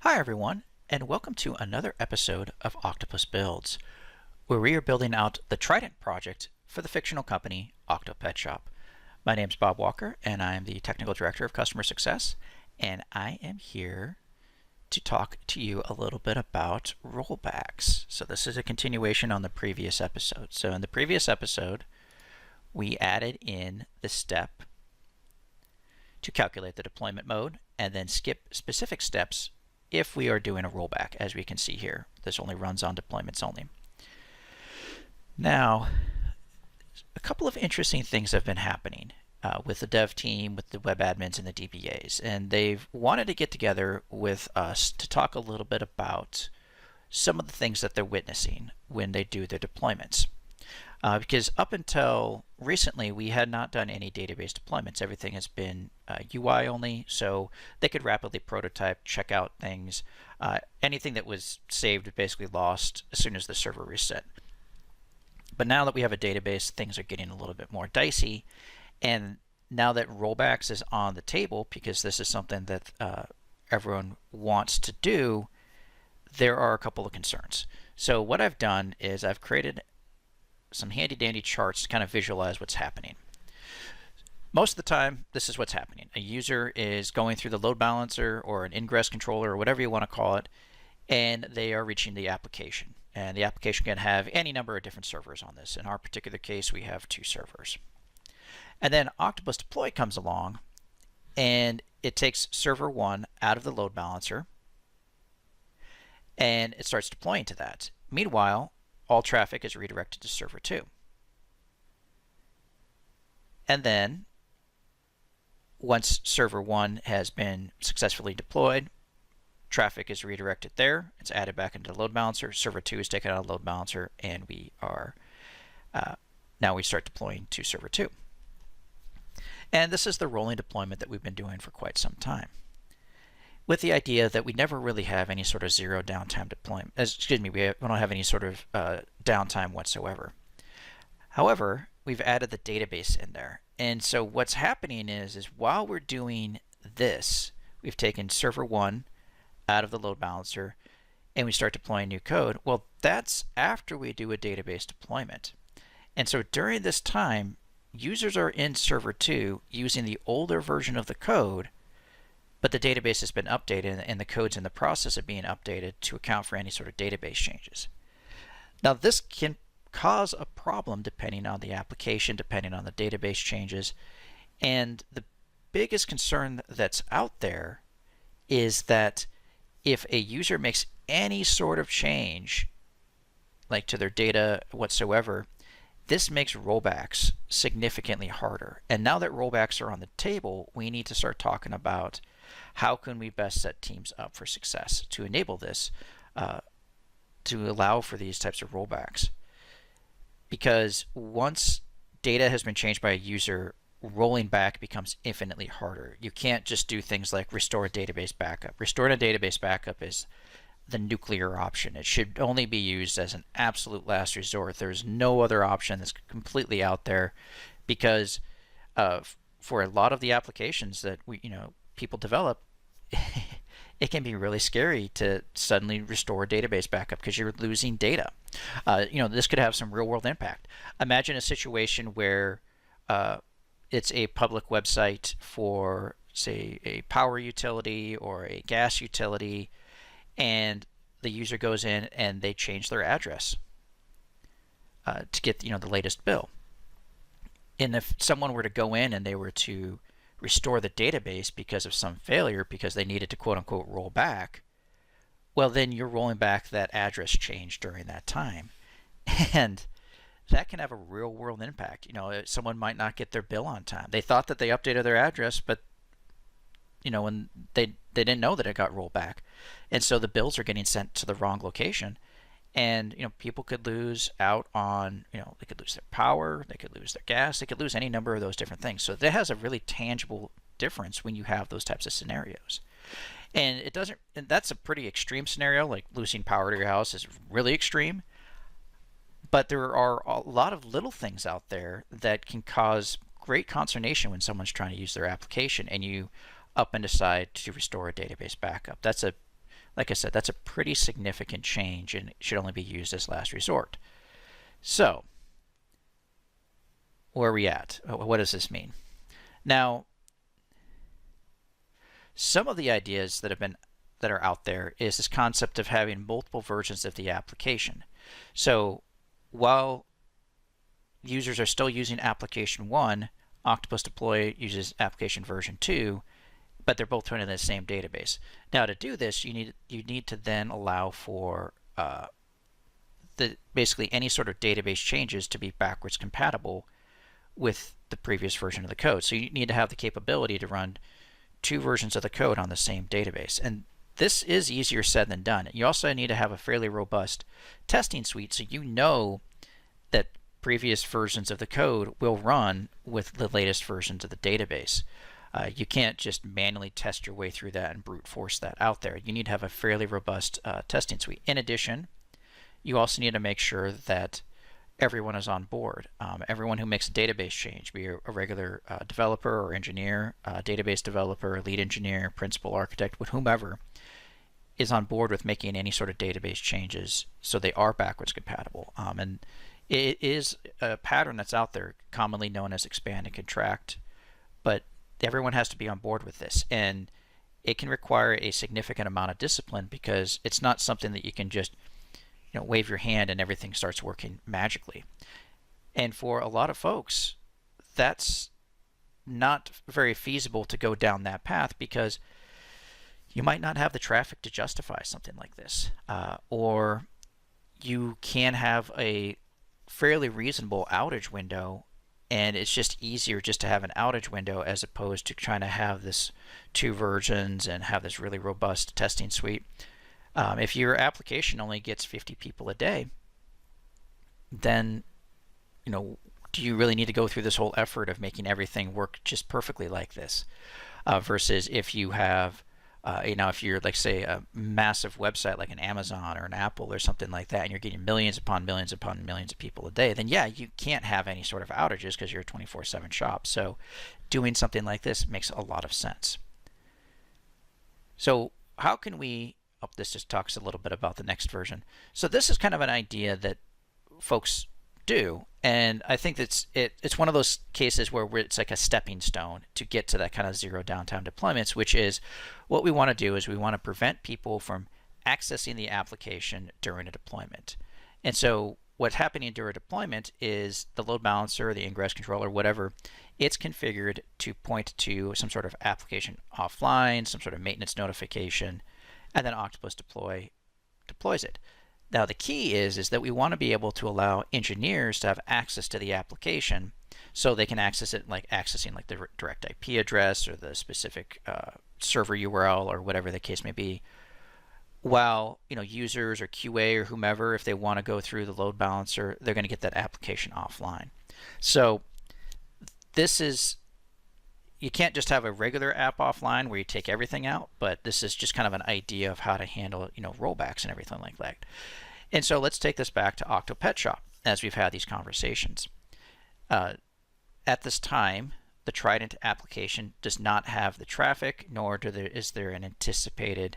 Hi everyone, and welcome to another episode of Octopus Builds, where we are building out the Trident project for the fictional company Octopet Shop. My name is Bob Walker, and I am the Technical Director of Customer Success, and I am here to talk to you a little bit about rollbacks. So this is a continuation on the previous episode. So in the previous episode, we added in the step to calculate the deployment mode and then skip specific steps if we are doing a rollback. As we can see here, this only runs on deployments only. Now, a couple of interesting things have been happening with the dev team, with the web admins and the DBAs, and they've wanted to get together with us to talk a little bit about some of the things that they're witnessing when they do their deployments. Because up until recently, we had not done any database deployments. Everything has been UI only, so they could rapidly prototype, check out things. Anything that was saved basically lost as soon as the server reset. But now that we have a database, things are getting a little bit more dicey. And now that rollbacks is on the table, because this is something that everyone wants to do, there are a couple of concerns. So what I've done is I've created some handy dandy charts to kind of visualize what's happening. Most of the time, this is what's happening. A user is going through the load balancer or an ingress controller or whatever you want to call it, and they are reaching the application. And the application can have any number of different servers on this. In our particular case, we have 2 servers. And then Octopus Deploy comes along, and it takes server 1 out of the load balancer, and it starts deploying to that. Meanwhile, all traffic is redirected to server 2. And then, once server 1 has been successfully deployed, traffic is redirected there. It's added back into the load balancer. Server 2 is taken out of the load balancer, and we are now we start deploying to server 2. And this is the rolling deployment that we've been doing for quite some time, with the idea that we never really have any sort of zero downtime deployment. We don't have any sort of downtime whatsoever. However, we've added the database in there. And so what's happening is while we're doing this, we've taken server 1 out of the load balancer, and we start deploying new code. Well, that's after we do a database deployment. And so during this time, users are in server 2 using the older version of the code, but the database has been updated and the code's in the process of being updated to account for any sort of database changes. Now, this can cause a problem depending on the application, depending on the database changes. And the biggest concern that's out there is that if a user makes any sort of change, like to their data whatsoever, this makes rollbacks significantly harder. And now that rollbacks are on the table, we need to start talking about how can we best set teams up for success to enable this, to allow for these types of rollbacks. Because once data has been changed by a user, rolling back becomes infinitely harder. You can't just do things like restore a database backup. Restoring a database backup is the nuclear option. It should only be used as an absolute last resort. There's no other option that's completely out there, because for a lot of the applications that people develop, it can be really scary to suddenly restore a database backup because you're losing data. This could have some real-world impact. Imagine a situation where it's a public website for, say, a power utility or a gas utility, and the user goes in and they change their address to get the latest bill. And if someone were to go in and they were to restore the database because of some failure, because they needed to quote-unquote roll back, well, then you're rolling back that address change during that time. And that can have a real-world impact. Someone might not get their bill on time. They thought that they updated their address, but when they didn't know that it got rolled back. And so the bills are getting sent to the wrong location. And people could lose out on, they could lose their power, they could lose their gas, they could lose any number of those different things. So that has a really tangible difference when you have those types of scenarios. And that's a pretty extreme scenario. Like losing power to your house is really extreme. But there are a lot of little things out there that can cause great consternation when someone's trying to use their application and you up and decide to restore a database backup. That's Like I said, that's a pretty significant change and it should only be used as last resort. So, where are we at? What does this mean? Now, some of the ideas that are out there is this concept of having multiple versions of the application. So, while users are still using application 1, Octopus Deploy uses application version 2, but they're both running in the same database. Now, to do this, you need to then allow for basically any sort of database changes to be backwards compatible with the previous version of the code. So you need to have the capability to run 2 versions of the code on the same database. And this is easier said than done. You also need to have a fairly robust testing suite so you know that previous versions of the code will run with the latest versions of the database. You can't just manually test your way through that and brute force that out there. You need to have a fairly robust testing suite. In addition, you also need to make sure that everyone is on board. Everyone who makes a database change, be a regular developer or engineer, database developer, lead engineer, principal architect, whomever, is on board with making any sort of database changes so they are backwards compatible. And it is a pattern that's out there, commonly known as expand and contract, but everyone has to be on board with this. And it can require a significant amount of discipline because it's not something that you can just wave your hand and everything starts working magically. And for a lot of folks, that's not very feasible to go down that path because you might not have the traffic to justify something like this. Or you can have a fairly reasonable outage window and it's just easier just to have an outage window as opposed to trying to have this 2 versions and have this really robust testing suite. If your application only gets 50 people a day, then do you really need to go through this whole effort of making everything work just perfectly like this? Versus if you have, if you're like say a massive website like an Amazon or an Apple or something like that, and you're getting millions upon millions upon millions of people a day, then yeah, you can't have any sort of outages because you're a 24/7 shop. So doing something like this makes a lot of sense. So how can we this just talks a little bit about the next version. So this is kind of an idea that folks do, and I think it's one of those cases where it's like a stepping stone to get to that kind of zero downtime deployments, which is what we want to do is we want to prevent people from accessing the application during a deployment. And so what's happening during a deployment is the load balancer, the ingress controller, whatever, it's configured to point to some sort of application offline, some sort of maintenance notification, and then Octopus deploys it. Now the key is that we want to be able to allow engineers to have access to the application so they can access it like accessing like the direct IP address or the specific server URL or whatever the case may be, while users or QA or whomever, if they want to go through the load balancer, they're going to get that application offline. So this is, you can't just have a regular app offline where you take everything out, but this is just kind of an idea of how to handle rollbacks and everything like that. And so let's take this back to Octopet Shop as we've had these conversations. At this time, the Trident application does not have the traffic, nor is there an anticipated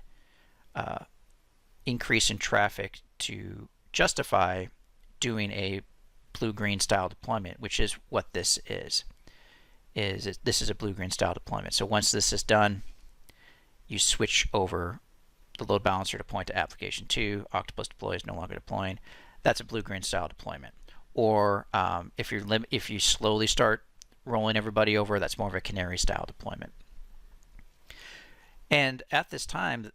increase in traffic to justify doing a blue-green style deployment, which is what this is. This is a blue-green style deployment. So once this is done, you switch over the load balancer to point to application 2. Octopus Deploy is no longer deploying. That's a blue-green style deployment. Or if you slowly start rolling everybody over, that's more of a Canary style deployment. And at this time,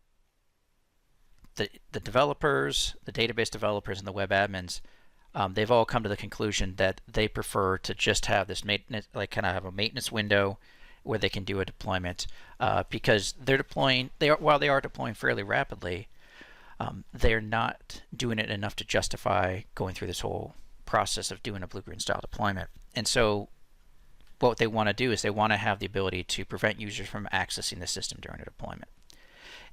the developers, the database developers, and the web admins, they've all come to the conclusion that they prefer to just have this maintenance, like kind of have a maintenance window where they can do a deployment because they're deploying. While they are deploying fairly rapidly, they're not doing it enough to justify going through this whole process of doing a blue-green style deployment. And so what they want to do is they want to have the ability to prevent users from accessing the system during a deployment.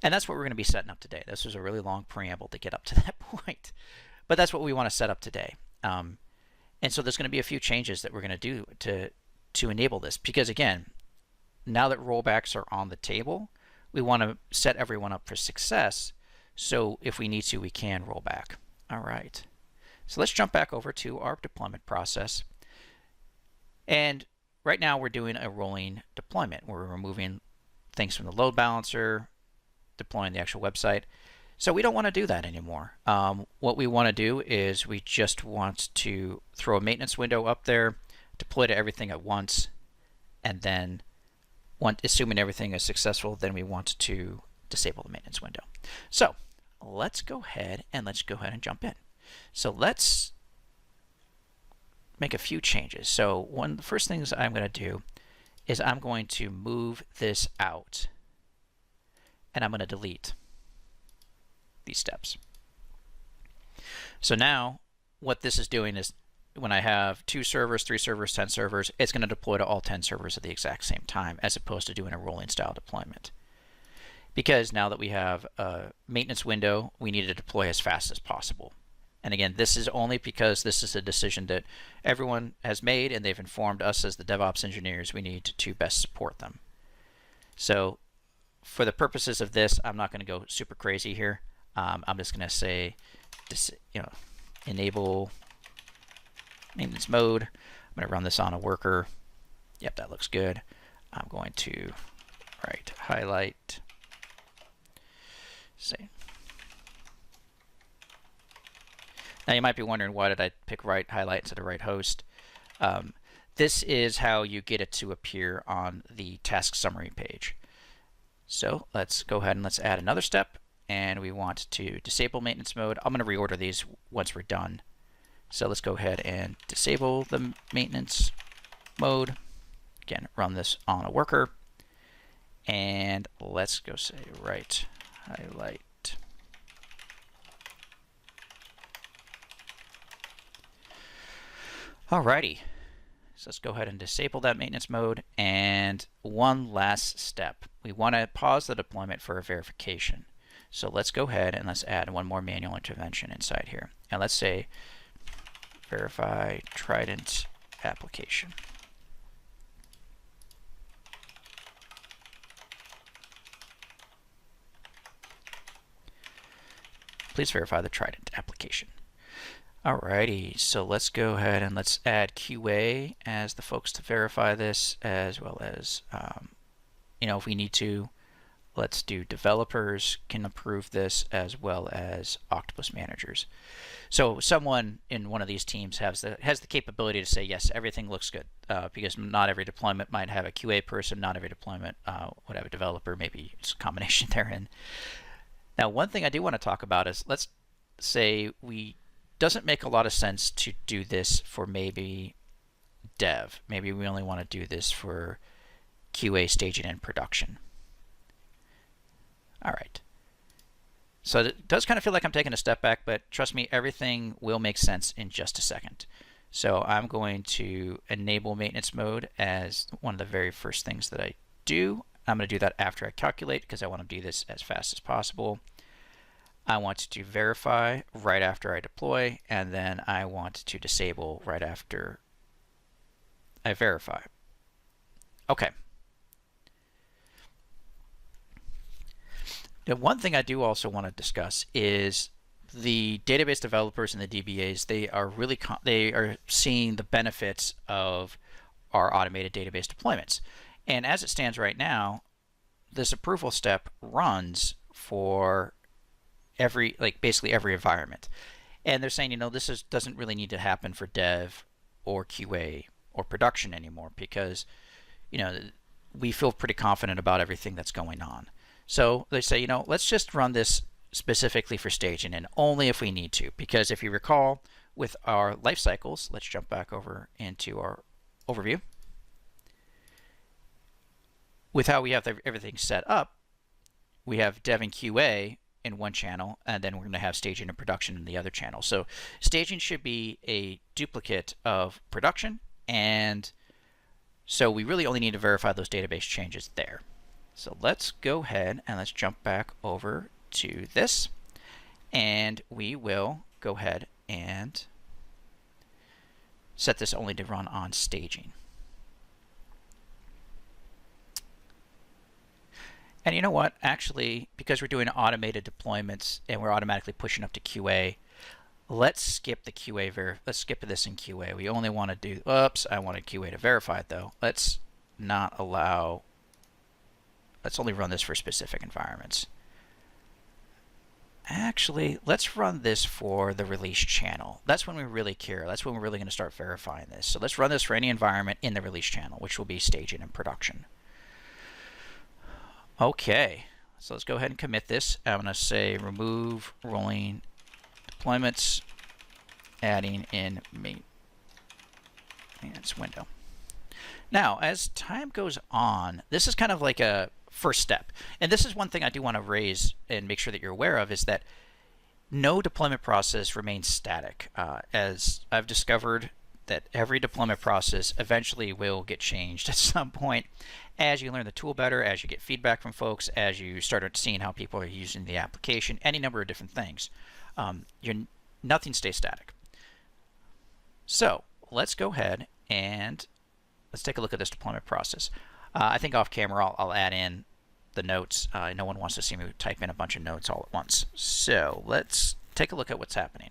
And that's what we're going to be setting up today. This was a really long preamble to get up to that point. But that's what we want to set up today. And so there's going to be a few changes that we're going to do to enable this. Because again, now that rollbacks are on the table, we want to set everyone up for success So if we need to, we can roll back. All right. So let's jump back over to our deployment process. And right now we're doing a rolling deployment. We're removing things from the load balancer, deploying the actual website. So we don't want to do that anymore. What we want to do is we just want to throw a maintenance window up there, deploy to everything at once, and then assuming everything is successful, then we want to disable the maintenance window. So let's go ahead and jump in. So let's make a few changes. So one of the first things I'm going to do is I'm going to move this out, and I'm going to delete these steps. So now what this is doing is when I have 2 servers, 3 servers, 10 servers, it's going to deploy to all 10 servers at the exact same time, as opposed to doing a rolling style deployment. Because now that we have a maintenance window, we need to deploy as fast as possible. And again, this is only because this is a decision that everyone has made, and they've informed us as the DevOps engineers we need to best support them. So for the purposes of this, I'm not going to go super crazy here. I'm just going to say, enable maintenance mode. I'm going to run this on a worker. Yep, that looks good. I'm going to highlight, say. Now you might be wondering, why did I pick highlight instead of right host? This is how you get it to appear on the task summary page. So let's go ahead and let's add another step, and we want to disable maintenance mode. I'm going to reorder these once we're done. So let's go ahead and disable the maintenance mode. Again, run this on a worker, and let's go say highlight. Alrighty, so let's go ahead and disable that maintenance mode. And one last step, we want to pause the deployment for a verification. So let's go ahead and let's add one more manual intervention inside here. And let's say verify Trident application. Please verify the Trident application. Alrighty, so let's go ahead and let's add QA as the folks to verify this, as well as, if we need to, let's do developers can approve this, as well as Octopus managers. So someone in one of these teams has the capability to say, yes, everything looks good, because not every deployment might have a QA person, not every deployment would have a developer, maybe it's a combination therein. Now, one thing I do want to talk about is, let's say doesn't make a lot of sense to do this for maybe dev. Maybe we only want to do this for QA, staging, and production. All right. So it does kind of feel like I'm taking a step back, but trust me, everything will make sense in just a second. So I'm going to enable maintenance mode as one of the very first things that I do. I'm going to do that after I calculate, because I want to do this as fast as possible. I want to verify right after I deploy, and then I want to disable right after I verify. Okay. Now, one thing I do also want to discuss is the database developers and the DBAs. They are seeing the benefits of our automated database deployments. And as it stands right now, this approval step runs for basically every environment. And they're saying, this doesn't really need to happen for dev or QA or production anymore, because, we feel pretty confident about everything that's going on. So they say, let's just run this specifically for staging, and only if we need to. Because if you recall, with our life cycles, let's jump back over into our overview. With how we have everything set up, we have dev and QA in one channel, and then we're going to have staging and production in the other channel. So staging should be a duplicate of production, and so we really only need to verify those database changes there. So let's go ahead and let's jump back over to this, and we will go ahead and set this only to run on staging. And you know what? Actually, because we're doing automated deployments and we're automatically pushing up to QA, let's skip the QA. Let's skip this in QA. We only want to do. Oops, I wanted QA to verify it though. Let's not allow. Let's only run this for specific environments. Actually, let's run this for the release channel. That's when we really care. That's when we're really going to start verifying this. So let's run this for any environment in the release channel, which will be staging and production. Okay, so let's go ahead and commit this. I'm going to say remove rolling deployments, adding in maintenance window. Now, as time goes on, this is kind of like a first step. And this is one thing I do want to raise and make sure that you're aware of, is that no deployment process remains static. As I've discovered that every deployment process eventually will get changed at some point as you learn the tool better, as you get feedback from folks, as you start seeing how people are using the application, any number of different things. Nothing stays static. So let's go ahead and let's take a look at this deployment process. I think off camera I'll add in the notes. No one wants to see me type in a bunch of notes all at once. So let's take a look at what's happening.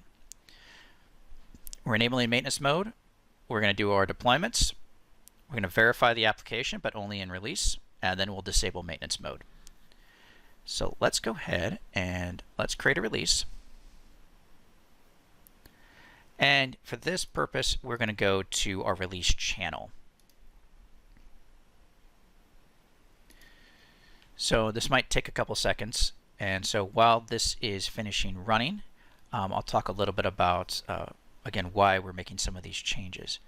We're enabling maintenance mode. We're going to do our deployments. We're going to verify the application, but only in release, and then we'll disable maintenance mode. So let's go ahead and let's create a release. And for this purpose, we're going to go to our release channel. So this might take a couple seconds, and so while this is finishing running, I'll talk a little bit about again why we're making some of these changes.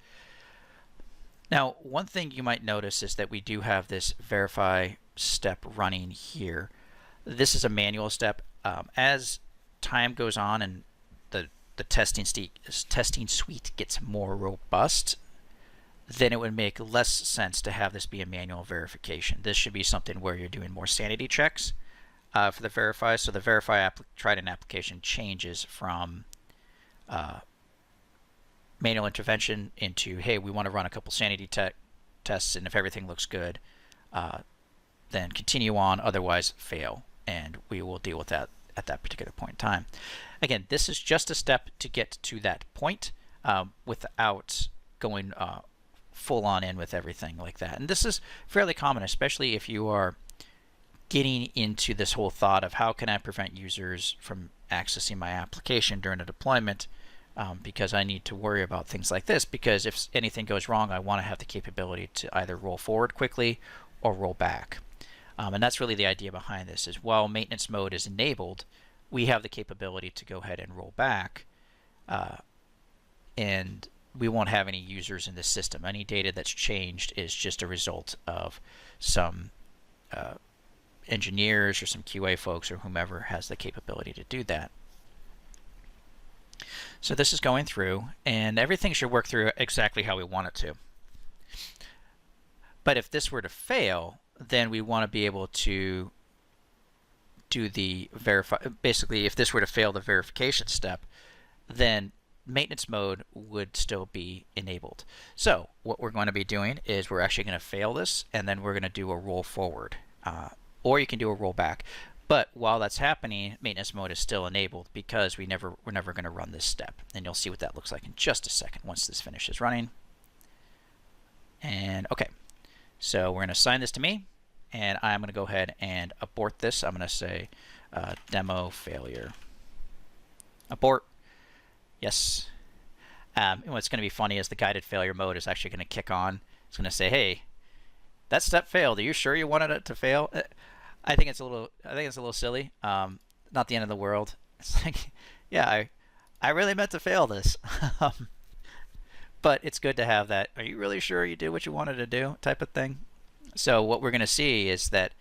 Now, one thing you might notice is that we do have this verify step running here. This is a manual step. As time goes on and the testing suite gets more robust, then it would make less sense to have this be a manual verification. This should be something where you're doing more sanity checks for the verify. So the verify Trident application changes from manual intervention into, hey, we want to run a couple sanity tests, and if everything looks good, then continue on, otherwise fail, and we will deal with that at that particular point in time. Again, this is just a step to get to that point without going full on in with everything like that. And this is fairly common, especially if you are getting into this whole thought of how can I prevent users from accessing my application during a deployment, because I need to worry about things like this, because if anything goes wrong, I want to have the capability to either roll forward quickly or roll back. And that's really the idea behind this, is while maintenance mode is enabled, we have the capability to go ahead and roll back, and we won't have any users in the system. Any data that's changed is just a result of some engineers or some QA folks or whomever has the capability to do that. So this is going through, and everything should work through exactly how we want it to. But if this were to fail, then we want to be able to do the verify. Basically, if this were to fail the verification step, then maintenance mode would still be enabled. So what we're going to be doing is we're actually going to fail this, and then we're going to do a roll forward, or you can do a roll back. But while that's happening, maintenance mode is still enabled because we're never going to run this step, and you'll see what that looks like in just a second once this finishes running. And okay, so we're going to assign this to me, and I'm going to go ahead and abort this. I'm going to say demo failure. Abort. Yes. And what's going to be funny is the guided failure mode is actually going to kick on. It's going to say, "Hey, that step failed. Are you sure you wanted it to fail?" I think it's a little silly. Not the end of the world. It's like, yeah, I really meant to fail this. But it's good to have that, "Are you really sure you did what you wanted to do?" type of thing. So what we're going to see is that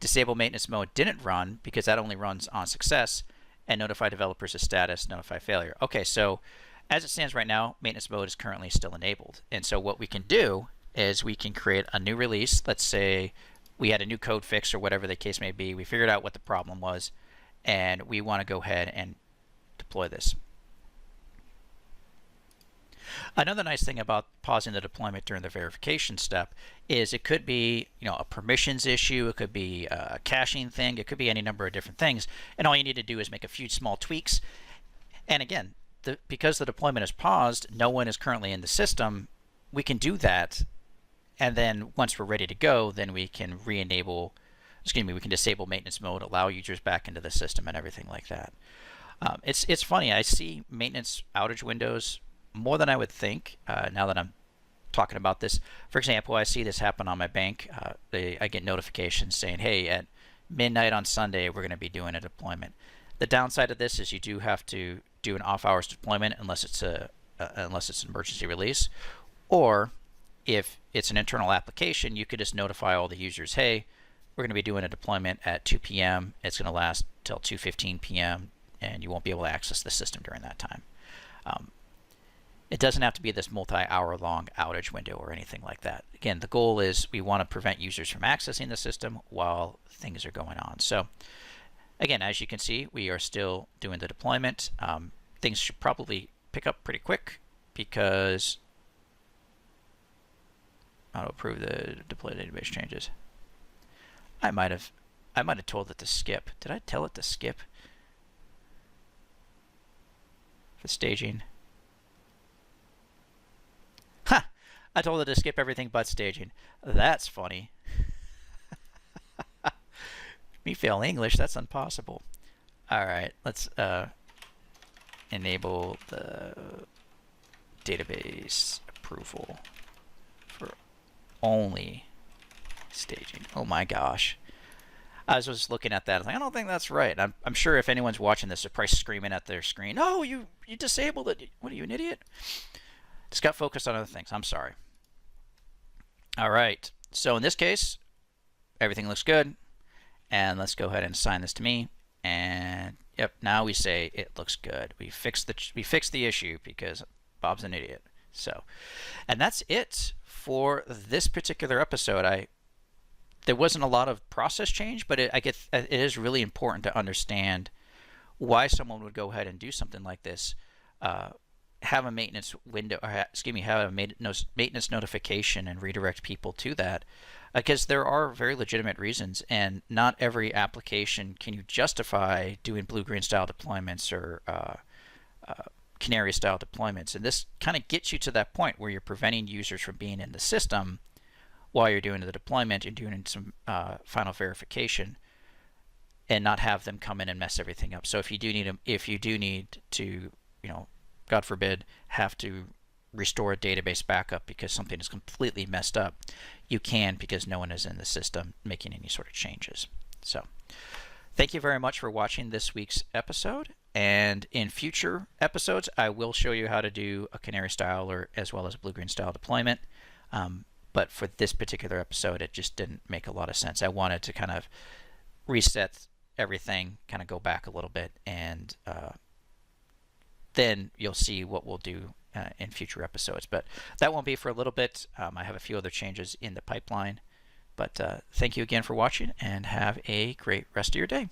disable maintenance mode didn't run because that only runs on success, and notify developers of status, notify failure. Okay, so as it stands right now, maintenance mode is currently still enabled. And so what we can do is we can create a new release. Let's say we had a new code fix or whatever the case may be. We figured out what the problem was, and we want to go ahead and deploy this. Another nice thing about pausing the deployment during the verification step is it could be, a permissions issue, it could be a caching thing, it could be any number of different things, and all you need to do is make a few small tweaks. And again, because the deployment is paused, no one is currently in the system, we can do that, and then once we're ready to go, then we can we can disable maintenance mode, allow users back into the system and everything like that. It's funny, I see maintenance outage windows more than I would think now that I'm talking about this. For example, I see this happen on my bank. I get notifications saying, hey, at midnight on Sunday, we're going to be doing a deployment. The downside of this is you do have to do an off-hours deployment unless it's an emergency release, or if it's an internal application, you could just notify all the users, hey, we're going to be doing a deployment at 2 p.m. It's going to last till 2:15 p.m. and you won't be able to access the system during that time. It doesn't have to be this multi-hour long outage window or anything like that. Again, the goal is we want to prevent users from accessing the system while things are going on. So again, as you can see, we are still doing the deployment. Things should probably pick up pretty quick because I'll approve the deploy database changes. I might have told it to skip. Did I tell it to skip for staging? Ha! I told it to skip everything but staging. That's funny. Me fail English, that's impossible. Alright, let's enable the database approval for only staging. Oh my gosh. I was just looking at that. I was like, I don't think that's right. I'm sure if anyone's watching this, they're probably screaming at their screen, oh, you disabled it. What are you, an idiot? Just got focused on other things. I'm sorry. All right. So in this case, everything looks good. And let's go ahead and assign this to me. And yep, now we say it looks good. We fixed the issue because Bob's an idiot. So, and that's it for this particular episode. There wasn't a lot of process change, but it is really important to understand why someone would go ahead and do something like this. Have a maintenance window, or have a maintenance notification and redirect people to that, because there are very legitimate reasons, and not every application can you justify doing blue-green style deployments or Canary style deployments. And this kind of gets you to that point where you're preventing users from being in the system while you're doing the deployment and doing some final verification, and not have them come in and mess everything up. So if you do need to, God forbid, have to restore a database backup because something is completely messed up, you can, because no one is in the system making any sort of changes. So thank you very much for watching this week's episode, and in future episodes I will show you how to do a Canary style or as well as a blue-green style deployment. But for this particular episode, it just didn't make a lot of sense. I wanted to kind of reset everything, kind of go back a little bit, and then you'll see what we'll do in future episodes. But that won't be for a little bit. I have a few other changes in the pipeline. But thank you again for watching, and have a great rest of your day.